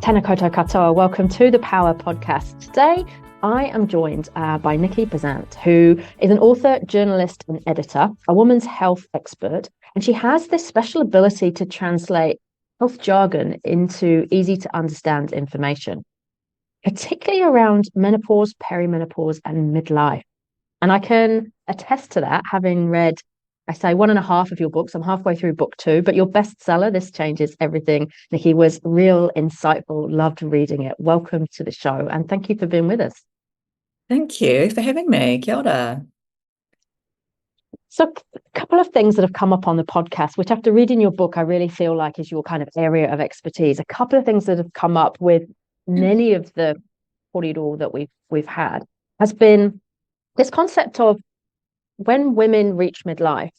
Tēnā koutou katoa. Welcome to the Power Podcast. Today, I am joined by Niki Bezzant, who is an author, journalist, and editor, a woman's health expert, and she has this special ability to translate health jargon into easy-to-understand information, particularly around menopause, perimenopause, and midlife. And I can attest to that, having read, I say, 1.5 of your books. I'm halfway through book 2, but your bestseller, This Changes Everything, Nikki, was real insightful. Loved reading it. Welcome to the show, and thank you for being with us. Thank you for having me. Kia ora. So a couple of things that have come up on the podcast, which after reading your book, I really feel like is your kind of area of expertise. A couple of things that have come up with many of the corridor that we've had has been this concept of when women reach midlife,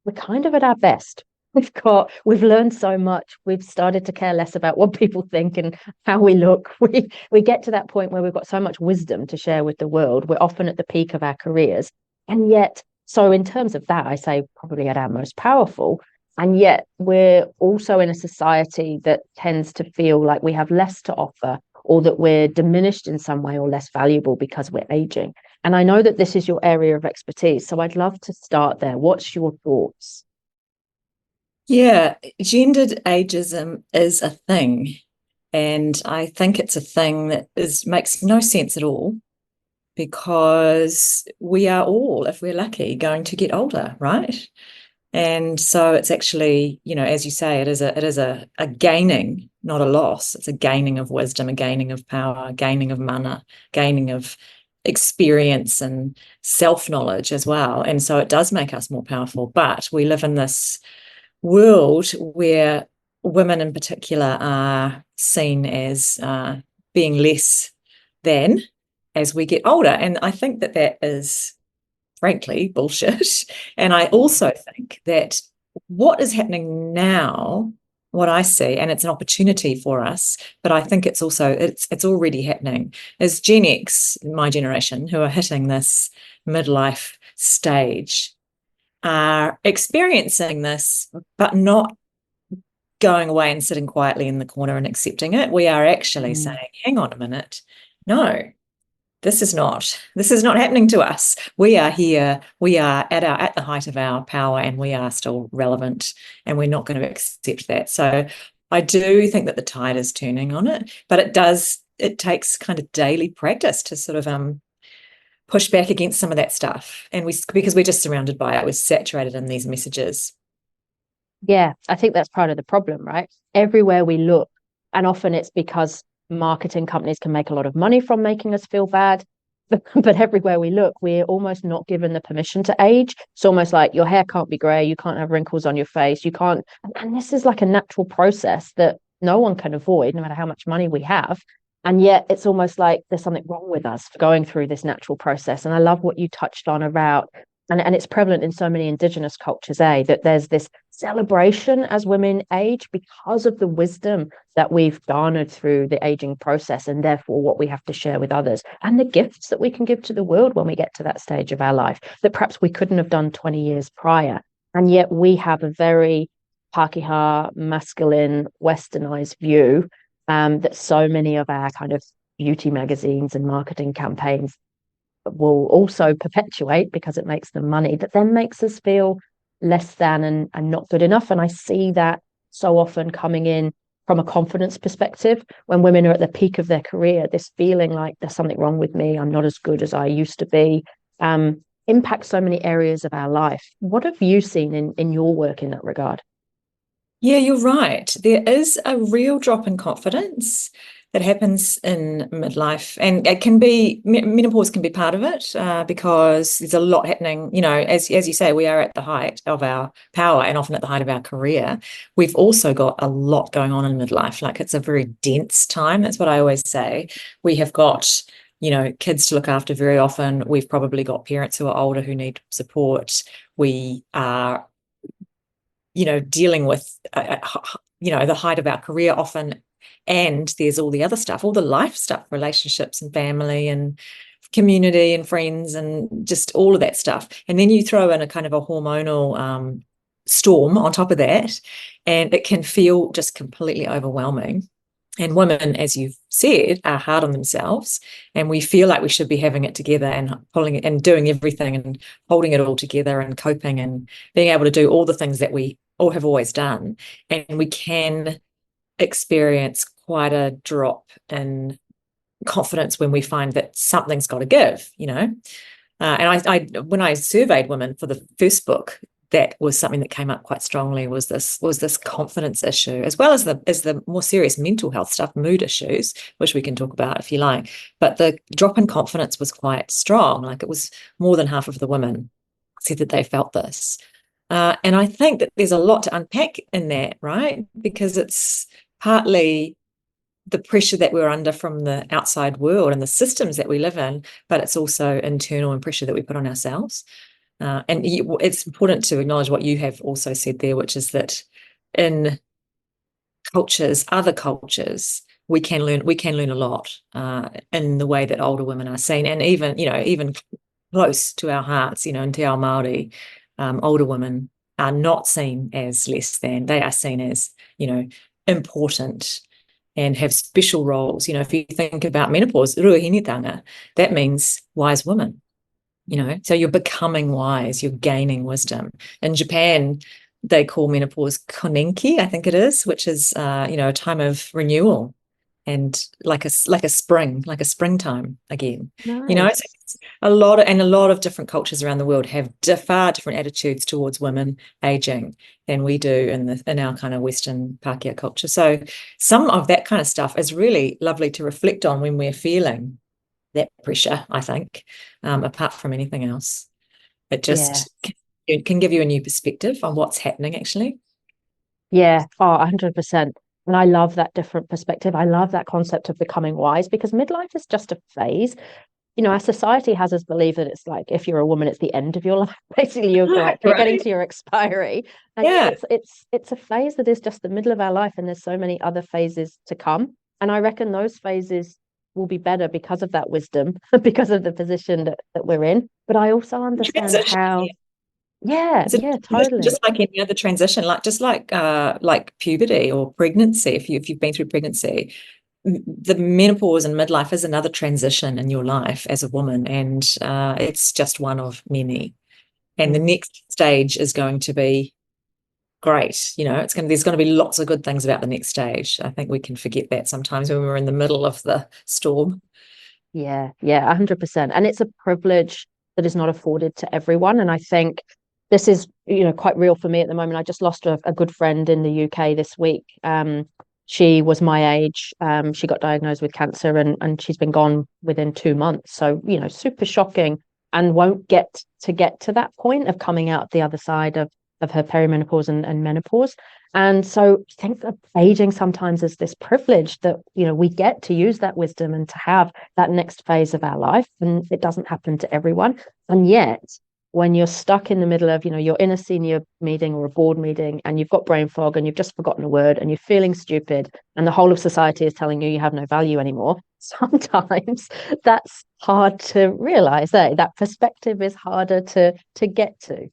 we're kind of at our best. We've learned so much. We've started to care less about what people think and how we look. We get to that point where we've got so much wisdom to share with the world. We're often at the peak of our careers. And yet, so in terms of that, I say probably at our most powerful. And yet we're also in a society that tends to feel like we have less to offer, or that we're diminished in some way or less valuable because we're aging. And I know that this is your area of expertise, so I'd love to start there. What's your thoughts? Yeah, gendered ageism is a thing. And I think it's a thing that makes no sense at all, because we are all, if we're lucky, going to get older, right? And so it's actually, as you say, it is a gaining, not a loss. It's a gaining of wisdom, a gaining of power, a gaining of mana, gaining of experience and self-knowledge as well. And so it does make us more powerful. But we live in this world where women in particular are seen as being less than as we get older. And I think that is frankly bullshit. And I also think that what is happening now, what I see, and it's an opportunity for us, but I think it's also it's already happening, is Gen X, my generation, who are hitting this midlife stage, are experiencing this, but not going away and sitting quietly in the corner and accepting it. We are actually saying, hang on a minute, no, this is not happening to us. We are here, we are at the height of our power, and we are still relevant, and we're not going to accept that. So I do think that the tide is turning on it, but it takes kind of daily practice to sort of push back against some of that stuff. And because we're just surrounded by it, we're saturated in these messages. Yeah, I think that's part of the problem, right? Everywhere we look, and often it's because marketing companies can make a lot of money from making us feel bad. But everywhere we look, we're almost not given the permission to age. It's almost like your hair can't be grey, you can't have wrinkles on your face, you can't. And this is like a natural process that no one can avoid, no matter how much money we have. And yet it's almost like there's something wrong with us for going through this natural process. And I love what you touched on about, and it's prevalent in so many Indigenous cultures, that there's this celebration as women age because of the wisdom that we've garnered through the aging process, and therefore what we have to share with others, and the gifts that we can give to the world when we get to that stage of our life that perhaps we couldn't have done 20 years prior. And yet we have a very Pākehā, masculine, westernized view that so many of our kind of beauty magazines and marketing campaigns will also perpetuate, because it makes them money, that then makes us feel less than and not good enough. And I see that so often coming in from a confidence perspective when women are at the peak of their career, this feeling like there's something wrong with me, I'm not as good as I used to be, impacts so many areas of our life. What have you seen in your work in that regard? Yeah, you're right. There is a real drop in confidence that happens in midlife, and it can be, menopause can be part of it, because there's a lot happening. As you say, we are at the height of our power and often at the height of our career. We've also got a lot going on in midlife. Like, it's a very dense time. That's what I always say. We have got kids to look after very often. We've probably got parents who are older who need support. We are dealing with the height of our career often, and there's all the other stuff, all the life stuff, relationships and family and community and friends and just all of that stuff. And then you throw in a kind of a hormonal storm on top of that, and it can feel just completely overwhelming. And women, as you've said, are hard on themselves, and we feel like we should be having it together and pulling it and doing everything and holding it all together and coping and being able to do all the things that we all have always done. And we can experience quite a drop in confidence when we find that something's got to give, you know. And I when I surveyed women for the first book, that was something that came up quite strongly, was this confidence issue, as well as the more serious mental health stuff, mood issues, which we can talk about if you like. But the drop in confidence was quite strong. Like, it was more than half of the women said that they felt this. And I think that there's a lot to unpack in that, right? Because it's partly the pressure that we're under from the outside world and the systems that we live in, but it's also internal and pressure that we put on ourselves. And it's important to acknowledge what you have also said there, which is that in cultures, other cultures, we can learn a lot in the way that older women are seen, and even close to our hearts, in Te Ao Māori, older women are not seen as less than. They are seen as, important and have special roles. If you think about menopause, ruahinitanga, that means wise woman. So you're becoming wise, you're gaining wisdom. In Japan, they call menopause konenki, I think it is, which is a time of renewal and like a springtime again. Nice. So a lot of different cultures around the world have far different attitudes towards women aging than we do in our kind of Western Pākehā culture. So some of that kind of stuff is really lovely to reflect on when we're feeling that pressure, I think, apart from anything else. It just can give you a new perspective on what's happening, actually. Yeah, 100%. And I love that different perspective. I love that concept of becoming wise, because midlife is just a phase. Our society has us believe that it's like, if you're a woman, it's the end of your life. Basically, you're getting to your expiry. And it's a phase that is just the middle of our life, and there's so many other phases to come. And I reckon those phases will be better because of that wisdom, because of the position that we're in. But I also understand how totally. Just like any other transition, like puberty or pregnancy, if you've been through pregnancy, the menopause and midlife is another transition in your life as a woman, and it's just one of many. And the next stage is going to be great. There's going to be lots of good things about the next stage. I think we can forget that sometimes when we're in the middle of the storm. Yeah, 100%. And it's a privilege that is not afforded to everyone. And I think this is, quite real for me at the moment. I just lost a good friend in the UK this week. She was my age. She got diagnosed with cancer, and she's been gone within 2 months. So, super shocking, and won't get to that point of coming out the other side of her perimenopause and menopause. And so I think that aging sometimes is this privilege that, we get to use that wisdom and to have that next phase of our life. And it doesn't happen to everyone. And yet, when you're stuck in the middle of, you're in a senior meeting or a board meeting, and you've got brain fog and you've just forgotten a word and you're feeling stupid, and the whole of society is telling you have no value anymore, sometimes that's hard to realize. That perspective is harder to get to.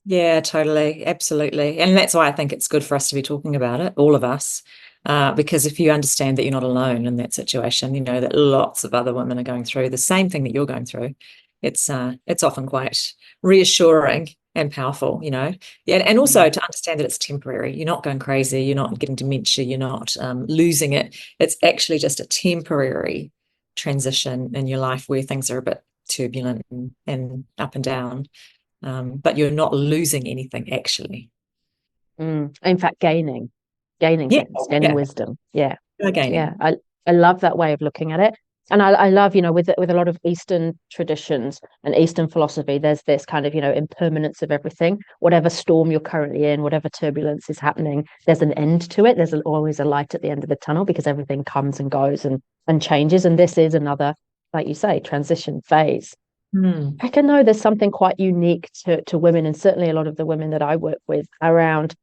Yeah, totally. Absolutely. And that's why I think it's good for us to be talking about it, all of us, because if you understand that you're not alone in that situation, that lots of other women are going through the same thing that you're going through, it's often quite reassuring and powerful, and also to understand that it's temporary. You're not going crazy. You're not getting dementia. You're not losing it. It's actually just a temporary transition in your life where things are a bit turbulent and up and down. But you're not losing anything, actually. In fact, gaining things, gaining wisdom. Gaining. I love that way of looking at it. And I love, with a lot of Eastern traditions and Eastern philosophy, there's this kind of, impermanence of everything. Whatever storm you're currently in, whatever turbulence is happening, there's an end to it. There's always a light at the end of the tunnel, because everything comes and goes and changes. And this is another, like you say, transition phase. I reckon, though, there's something quite unique to women, and certainly a lot of the women that I work with, around,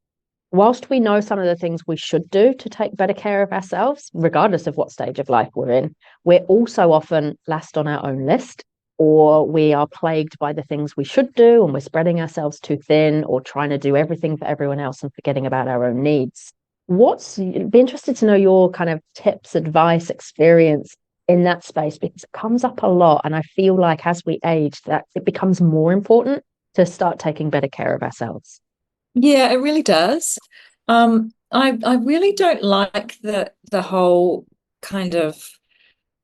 whilst we know some of the things we should do to take better care of ourselves, regardless of what stage of life we're in, we're also often last on our own list, or we are plagued by the things we should do, and we're spreading ourselves too thin, or trying to do everything for everyone else and forgetting about our own needs. Be interested to know your kind of tips, advice, experience in that space, because it comes up a lot. And I feel like as we age, that it becomes more important to start taking better care of ourselves. Yeah, it really does. I really don't like the whole kind of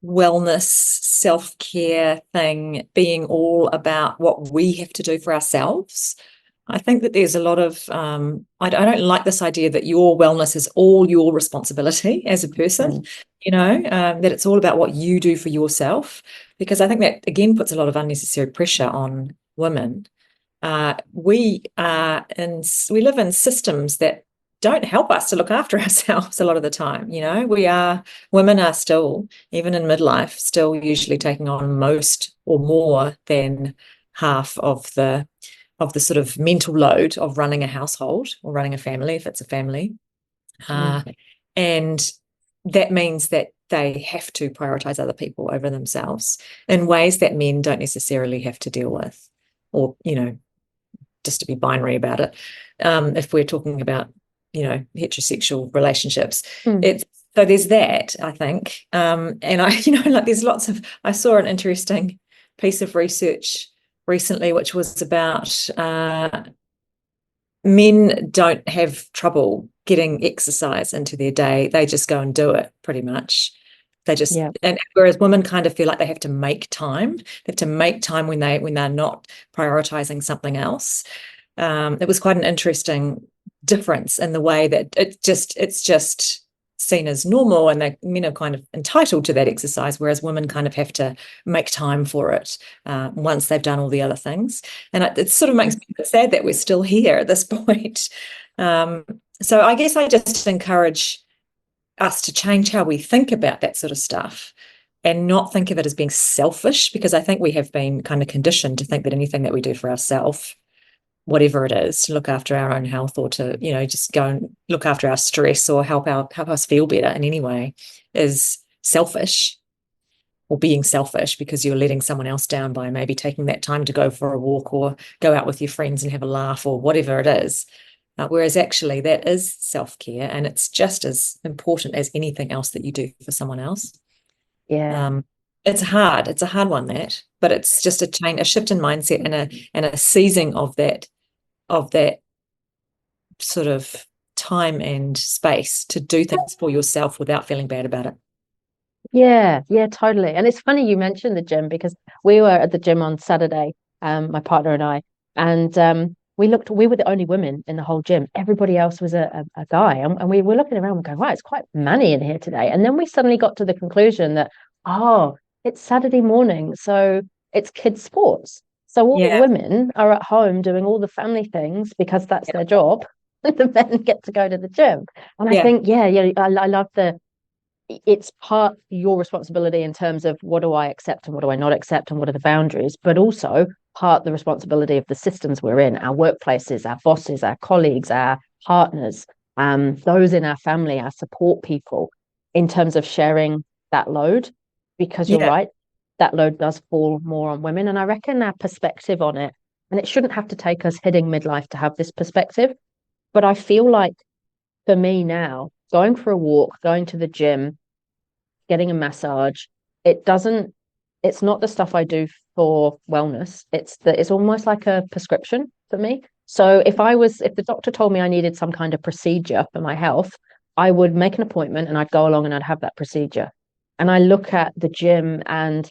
wellness, self-care thing being all about what we have to do for ourselves. I think that there's a lot of I don't like this idea that your wellness is all your responsibility as a person, Mm. that it's all about what you do for yourself, because I think that again puts a lot of unnecessary pressure on women. We live in systems that don't help us to look after ourselves a lot of the time. Women are still, even in midlife, still usually taking on most or more than half of the sort of mental load of running a household or running a family, if it's a family. And that means that they have to prioritize other people over themselves in ways that men don't necessarily have to deal with, or, just to be binary about it. If we're talking about, heterosexual relationships, it's so there's that, I think. And I, like there's I saw an interesting piece of research recently, which was about men don't have trouble getting exercise into their day. They just go and do it pretty much. And whereas women kind of feel like they have to make time. They have to make time when they're not prioritizing something else. It was quite an interesting difference in the way that it's just seen as normal, and that men are kind of entitled to that exercise, whereas women kind of have to make time for it once they've done all the other things. And it sort of makes me sad that we're still here at this point. So I guess I just encourage us to change how we think about that sort of stuff and not think of it as being selfish, because I think we have been kind of conditioned to think that anything that we do for ourselves, whatever it is, to look after our own health, or to, just go and look after our stress, or help us feel better in any way, is selfish, or being selfish because you're letting someone else down by maybe taking that time to go for a walk or go out with your friends and have a laugh or whatever it is. Whereas actually that is self-care, and it's just as important as anything else that you do for someone else. It's a hard one, but it's just a shift in mindset, and a seizing of that sort of time and space to do things for yourself without feeling bad about it. Yeah, totally. And it's funny you mentioned the gym, because we were at the gym on Saturday, my partner and I, and we were the only women in the whole gym. Everybody else was a guy. And we were looking around and going, right, it's quite manny in here today. And then we suddenly got to the conclusion that, oh, it's Saturday morning, so it's kids' sports. So all the women are at home doing all the family things because that's their job. And the men get to go to the gym. And I think, I love it's part your responsibility in terms of what do I accept and what do I not accept, and what are the boundaries, but also part the responsibility of the systems we're in, our workplaces, our bosses, our colleagues, our partners, those in our family, our support people, in terms of sharing that load, because you're right, that load does fall more on women. And I reckon our perspective on it, and it shouldn't have to take us hitting midlife to have this perspective, but I feel like for me now, going for a walk, going to the gym, getting a massage, it's not the stuff I do for wellness. It's almost like a prescription for me. So if the doctor told me I needed some kind of procedure for my health, I would make an appointment and I'd go along and I'd have that procedure. And I look at the gym and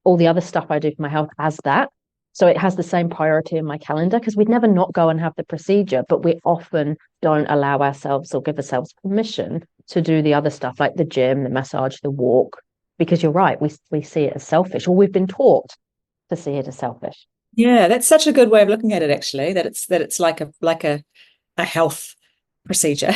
all the other stuff I do for my health as that. So it has the same priority in my calendar, because we'd never not go and have the procedure, but we often don't allow ourselves or give ourselves permission to do the other stuff like the gym, the massage, the walk, because you're right, we see it as selfish, or we've been taught to see it as selfish. Yeah, that's such a good way of looking at it, actually, that it's like a health procedure.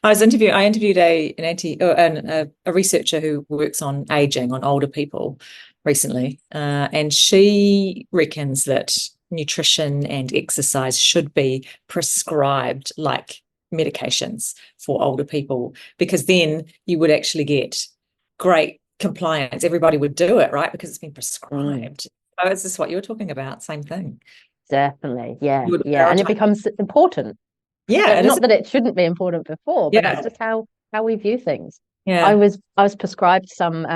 I interviewed a researcher who works on aging, on older people recently, and she reckons that nutrition and exercise should be prescribed like medications for older people, because then you would actually get great compliance. Everybody would do it, right? Because it's been prescribed. So is this what you were talking about? Same thing. Definitely. Yeah. And it becomes important. Yeah, it is. Not that it shouldn't be important before, but it's Yeah, just how we view things. I yeah. was I was prescribed some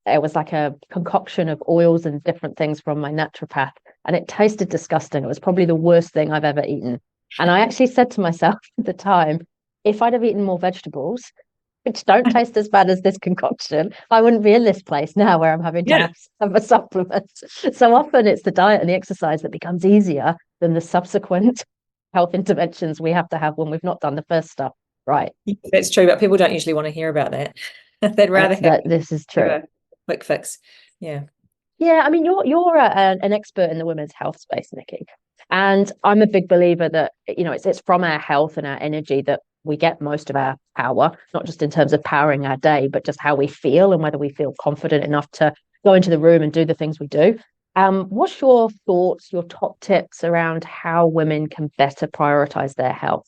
it was like a concoction of oils and different things from my naturopath, and it tasted disgusting. It was probably the worst thing I've ever eaten. And I actually said to myself at the time, if I'd have eaten more vegetables, which don't taste as bad as this concoction, I wouldn't be in this place now where I'm having to Yeah. have a supplement. So often it's the diet and the exercise that becomes easier than the subsequent health interventions we have to have when we've not done the first stuff right. That's true, but people don't usually want to hear about that. They'd rather have That this is true. a quick fix. Yeah. Yeah, I mean, you're an expert in the women's health space, Nikki, and I'm a big believer that it's from our health and our energy that we get most of our power, not just in terms of powering our day, but just how we feel and whether we feel confident enough to go into the room and do the things we do. What's your thoughts, your top tips around how women can better prioritize their health?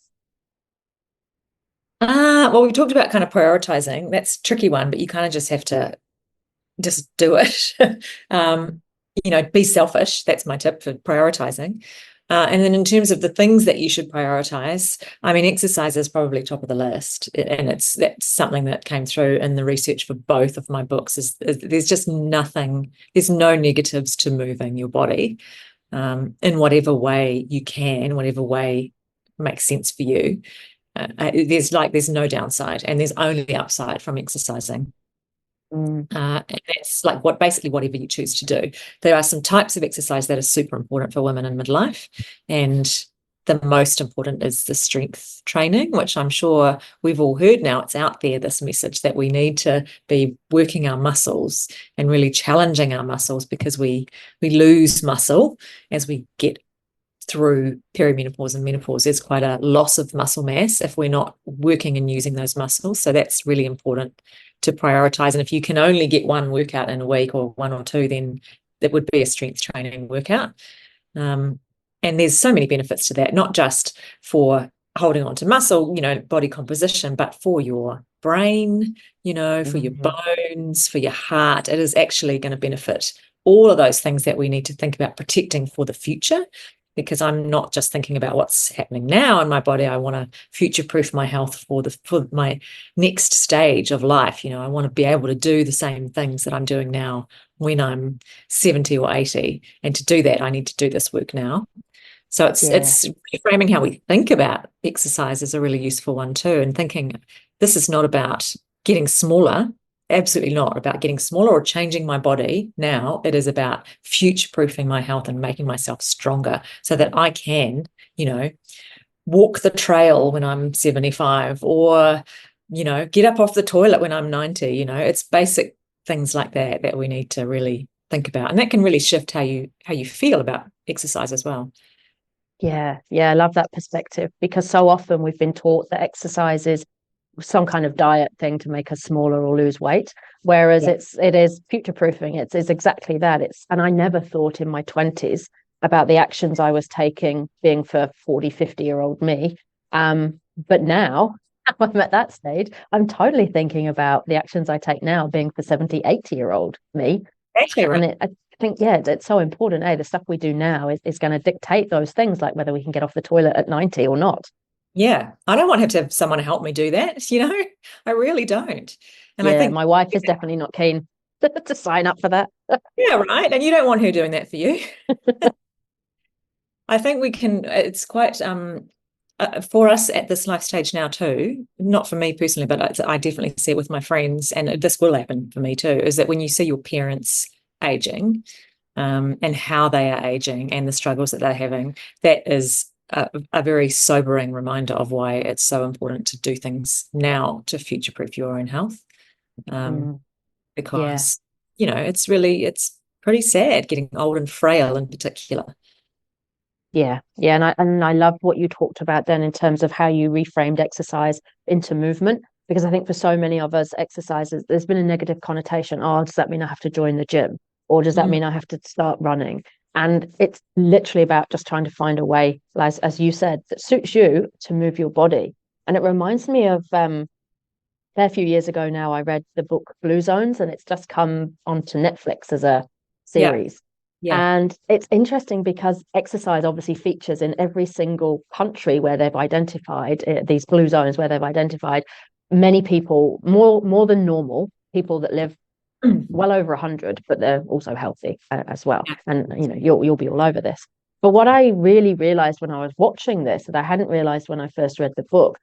Well, we talked about kind of prioritizing. That's a tricky one, but you kind of just have to just do it. um, be selfish. That's my tip for prioritizing. And then in terms of the things that you should prioritize, I mean, exercise is probably top of the list. And that's something that came through in the research for both of my books is there's just nothing, there's no negatives to moving your body in whatever way you can, whatever way makes sense for you. There's no downside and there's only upside from exercising. Mm. And that's like basically whatever you choose to do. There are some types of exercise that are super important for women in midlife. And the most important is the strength training, which I'm sure we've all heard now. It's out there, this message that we need to be working our muscles and really challenging our muscles because we lose muscle as we get through perimenopause and menopause. There's quite a loss of muscle mass if we're not working and using those muscles. So that's really important to prioritize. And if you can only get one workout in a week or one or two, then that would be a strength training workout. And there's so many benefits to that, not just for holding on to muscle, body composition, but for your brain, for your bones, for your heart. It is actually going to benefit all of those things that we need to think about protecting for the future, because I'm not just thinking about what's happening now in my body. I want to future-proof my health for my next stage of life. I want to be able to do the same things that I'm doing now when I'm 70 or 80. And to do that, I need to do this work now. So it's reframing how we think about exercise is a really useful one too. And thinking this is not about getting smaller. Absolutely not about getting smaller or changing my body now. It is about future-proofing my health and making myself stronger so that I can, walk the trail when I'm 75 or, get up off the toilet when I'm 90. It's basic things like that we need to really think about. And that can really shift how you feel about exercise as well. Yeah, I love that perspective because so often we've been taught that exercise is some kind of diet thing to make us smaller or lose weight, whereas it is future proofing. It's exactly that. And I never thought in my 20s about the actions I was taking being for 40, 50-year-old me. But now I'm at that stage, I'm totally thinking about the actions I take now being for 70, 80-year-old me. Actually, right. And I think, it's so important. The stuff we do now is going to dictate those things, like whether we can get off the toilet at 90 or not. Yeah, I don't want to have someone to help me do that, I really don't. And I Yeah, think my wife is definitely not keen to sign up for that. yeah, right. And you don't want her doing that for you. I think we can, it's quite for us at this life stage now too, not for me personally, but I definitely see it with my friends, and this will happen for me too, is that when you see your parents aging and how they are aging and the struggles that they're having, that is a very sobering reminder of why it's so important to do things now to future-proof your own health. Because, it's pretty sad getting old and frail in particular. Yeah, and I love what you talked about then in terms of how you reframed exercise into movement, because I think for so many of us, exercises, there's been a negative connotation. Oh, does that mean I have to join the gym? Or does that mean I have to start running? And it's literally about just trying to find a way, as you said, that suits you to move your body. And it reminds me of a fair few years ago now, I read the book Blue Zones, and it's just come onto Netflix as a Yeah. series. Yeah. And it's interesting because exercise obviously features in every single country where they've identified these blue zones, where they've identified many people, more than normal, people that live well over 100, but they're also healthy as well. Yeah. And you'll be all over this. But what I really realized when I was watching this, that I hadn't realized when I first read the book,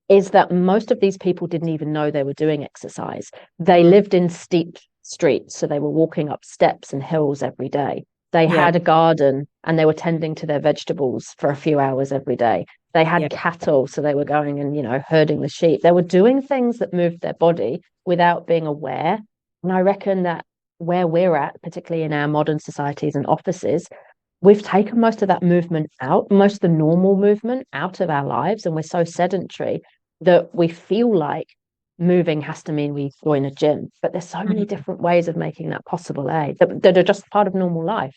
is that most of these people didn't even know they were doing exercise. They lived in steep streets, so they were walking up steps and hills every day. They Yeah. had a garden and they were tending to their vegetables for a few hours every day. They had cattle, so they were going and herding the sheep. They were doing things that moved their body without being aware. And I reckon that where we're at, particularly in our modern societies and offices, we've taken most of that movement out, most of the normal movement out of our lives, and we're so sedentary that we feel like moving has to mean we join a gym. But there's so many different ways of making that possible, that are just part of normal life.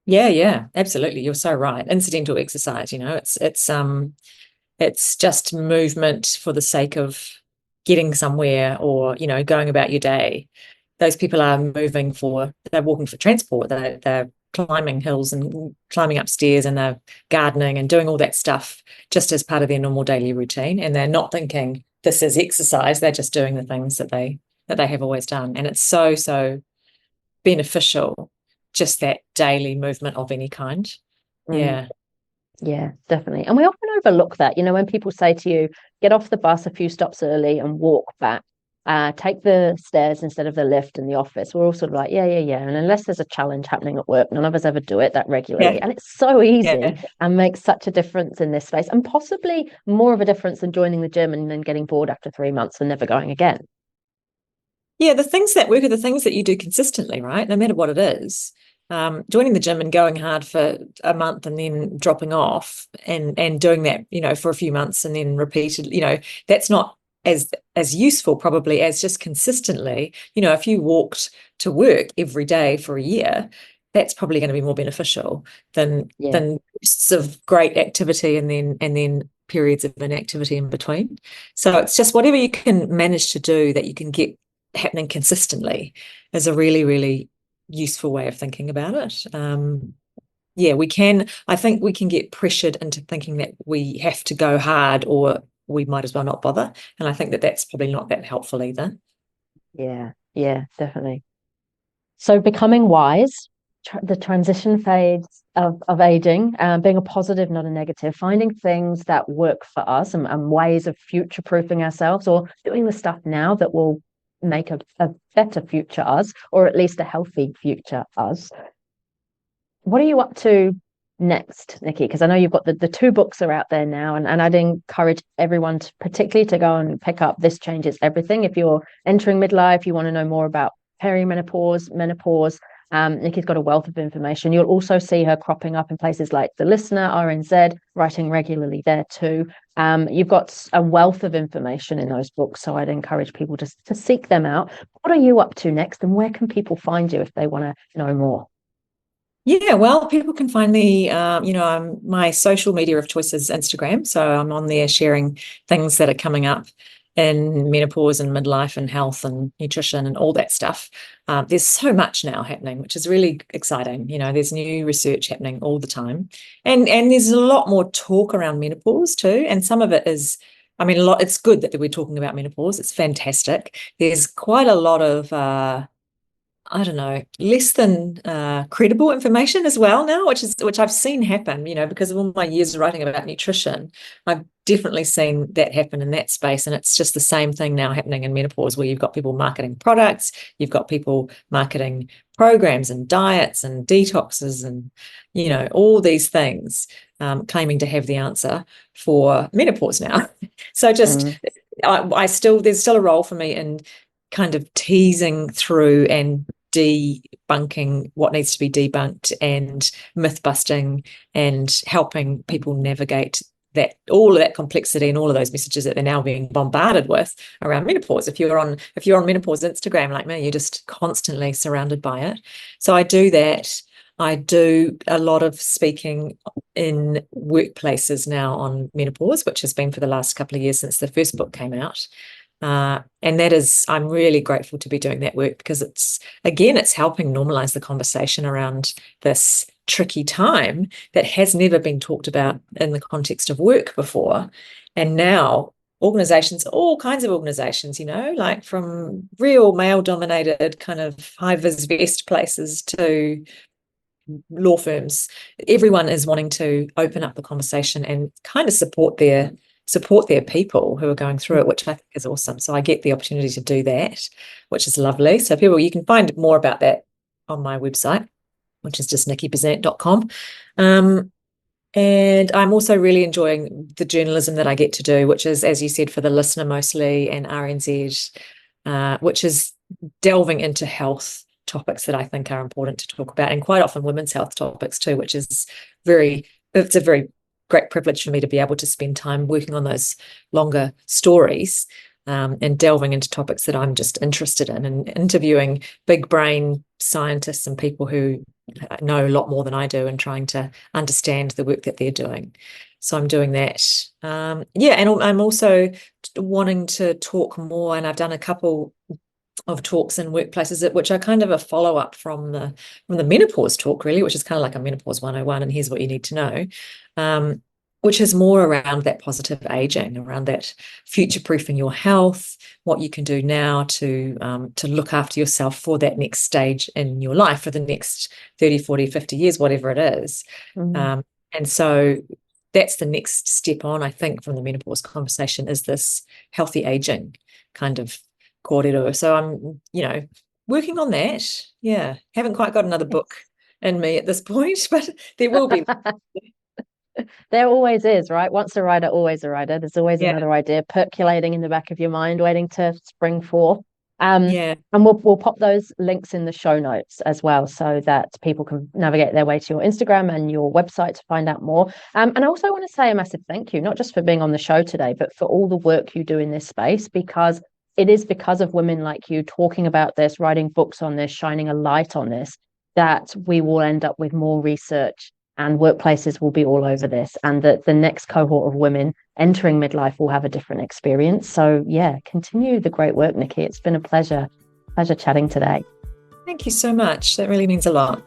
Yeah, absolutely. You're so right. Incidental exercise, it's just movement for the sake of getting somewhere, or going about your day. Those people are they're walking for transport. They're climbing hills and climbing upstairs, and they're gardening and doing all that stuff just as part of their normal daily routine. And they're not thinking this is exercise. They're just doing the things that they have always done. And it's so beneficial, just that daily movement of any kind. Yeah. Yeah, definitely. And we often overlook that, when people say to you, get off the bus a few stops early and walk back, take the stairs instead of the lift in the office. We're all sort of like, yeah. And unless there's a challenge happening at work, none of us ever do it that regularly. Yeah. And it's so easy Yeah. and makes such a difference in this space, and possibly more of a difference than joining the gym and then getting bored after 3 months and never going again. Yeah, the things that work are the things that you do consistently, right? No matter what it is. Joining the gym and going hard for a month and then dropping off, and doing that, for a few months and then repeated, that's not as useful probably as just consistently. If you walked to work every day for a year, that's probably going to be more beneficial than bursts of great activity and then periods of inactivity in between. So it's just whatever you can manage to do that you can get happening consistently is a really, really useful way of thinking about it. I think we can get pressured into thinking that we have to go hard, or we might as well not bother. And I think that that's probably not that helpful either. Yeah, definitely. So becoming wise, the transition phase of aging, being a positive, not a negative, finding things that work for us, and ways of future-proofing ourselves, or doing the stuff now that will make a better future us, or at least a healthy future us. What are you up to next, Nikki? Because I know you've got the two books are out there now, and I'd encourage everyone to particularly to go and pick up This Changes Everything. If you're entering midlife, you want to know more about perimenopause, menopause, Nikki's got a wealth of information. You'll also see her cropping up in places like The Listener, RNZ, writing regularly there too. You've got a wealth of information in those books, so I'd encourage people to seek them out. What are you up to next, and where can people find you if they want to know more? Yeah, well, people can find me, my social media of choice is Instagram. So I'm on there sharing things that are coming up in menopause and midlife and health and nutrition and all that stuff. There's so much now happening, which is really exciting. There's new research happening all the time. And there's a lot more talk around menopause too. And some of it is, it's good that we're talking about menopause. It's fantastic. There's quite a lot of I don't know, less than credible information as well now, which I've seen happen, because of all my years of writing about nutrition. I've definitely seen that happen in that space. And it's just the same thing now happening in menopause, where you've got people marketing products, you've got people marketing programs and diets and detoxes and, all these things, claiming to have the answer for menopause now. So just, there's still a role for me in kind of teasing through and debunking what needs to be debunked, and myth busting, and helping people navigate all of that complexity and all of those messages that they're now being bombarded with around menopause. If you're on menopause Instagram like me, you're just constantly surrounded by it. So I do that. I do a lot of speaking in workplaces now on menopause, which has been for the last couple of years since the first book came out. And that is, I'm really grateful to be doing that work, because it's helping normalize the conversation around this tricky time that has never been talked about in the context of work before. And now organizations, all kinds of organizations, like from real male dominated kind of high vis vest places to law firms, everyone is wanting to open up the conversation and kind of support their people who are going through it, which I think is awesome. So I get the opportunity to do that, which is lovely. So people, you can find more about that on my website, which is just nikibezzant.com. And I'm also really enjoying the journalism that I get to do, which is, as you said, for the listener mostly, and RNZ, which is delving into health topics that I think are important to talk about, and quite often women's health topics too, which is it's a very great privilege for me to be able to spend time working on those longer stories, and delving into topics that I'm just interested in, and interviewing big brain scientists and people who know a lot more than I do, and trying to understand the work that they're doing. So I'm doing that. And I'm also wanting to talk more, and I've done a couple of talks in workplaces, which are kind of a follow-up from the menopause talk, really, which is kind of like a menopause 101, and here's what you need to know, which is more around that positive aging, around that future-proofing your health, what you can do now to look after yourself for that next stage in your life, for the next 30, 40, 50 years, whatever it is. And so that's the next step on, I think, from the menopause conversation, is this healthy aging kind of corridor. So I'm, working on that. Yeah. Haven't quite got another book in me at this point, but there will be. There always is, right? Once a writer, always a writer. There's always another idea percolating in the back of your mind, waiting to spring forth. And we'll pop those links in the show notes as well, so that people can navigate their way to your Instagram and your website to find out more. And I also want to say a massive thank you, not just for being on the show today, but for all the work you do in this space, because it is because of women like you talking about this, writing books on this, shining a light on this, that we will end up with more research, and workplaces will be all over this, and that the next cohort of women entering midlife will have a different experience. So yeah, continue the great work, Nikki. It's been a pleasure chatting today. Thank you so much. That really means a lot.